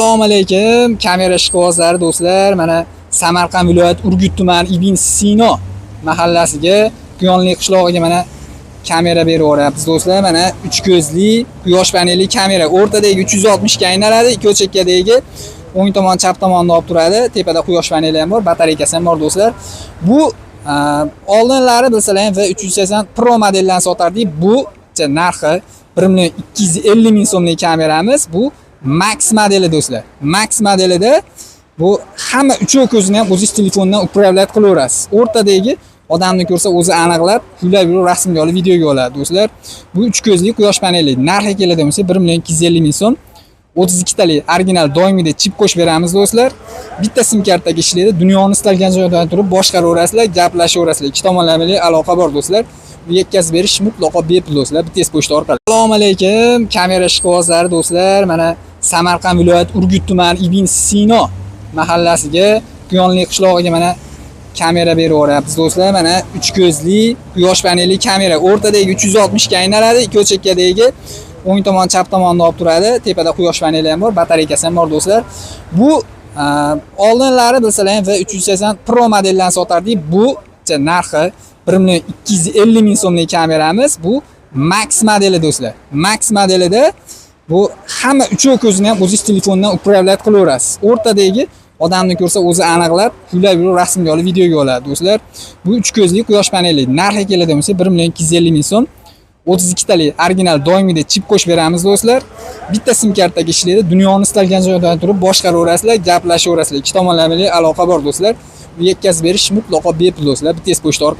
Assalomu alaykum, kamera ishqibozlari do'stlar. Mana Samarqand viloyati Urgut tumani Ibn Sino mahallasiga, Quyonli qishlog'iga mana kamera berib yuboryapmiz do'stlar. Mana 3 ko'zli quyosh panelli kamera. O'rtadagi 360 ga aylanadi, ikki chekkadagi o'ng tomon, chap tomonni olib turadi. Tepada quyosh paneli ham bor, batareykasi ham bor do'stlar. Bu oldinlari bilsalar ham V380 Pro modellarni sotardik. Bu narxi 1.250.000 so'mlik kameramiz. Bu Max modeli do'stlar. Max modelida bu hamma uchov ko'zini ham o'zingiz telefondan upravlat qilaverasiz. O'rtadagi odamni ko'rsa o'zi aniqlab, kuylab yurib rasmga olib, videoga oladi do'stlar. Bu 3 ko'zli quyosh paneli. Narxi keladi bo'lsa 1.250.000 so'm. 32 talik original doimida chip qo'shib beramiz do'stlar. Bitta sim kartaga ishlaydi. Dunyoni istalgan joydan turib boshqaraverasizlar, gaplashaverasizlar. Ikki tomonlama aloqa bor do'stlar. Bu yetkazib berish mutlaqo bepul do'stlar, bitta pochta orqali. Assalomu alaykum, kamera ishqibozlari do'stlar. Mana Samarqand viloyati Urgut tumani Ibn Sino mahallasiga, Quyonli qishlog'iga mana kamera berib yuboryapmiz do'stlar. Mana 3 ko'zli quyosh panelli kamera. O'rtadagi 360 ga aylanadi, ikki chekkadagi o'ng tomon, chap tomonni olib turadi. Tepada quyosh paneli ham bor, batareykasi ham bor do'stlar. Bu oldinlari bilsalar ham V380 Pro modellarni sotardik. Bu narxi 1.250.000 so'mlik kameramiz. Bu Max modeli do'stlar. Max modelida bu hamma uchov ko'zini ham o'zingiz telefondan upravlat qilaverasiz. O'rtadagi odamni ko'rsa o'zi aniqlab, kuylab yurib rasmga olib, videoga oladi do'stlar. Bu 3 ko'zli quyosh paneli. Narxi keladi bo'lsa 1.250.000 so'm. 32 talik original doimida chip qo'shib beramiz do'stlar. Bitta sim kartaga ishlaydi. Dunyoni istalgan joydan turib boshqaraverasizlar, gaplashaverasizlar. Ikki tomonlama aloqa bor do'stlar. Bu yetkazib berish mutlaqo bepul do'stlar, bitta pochta orqali.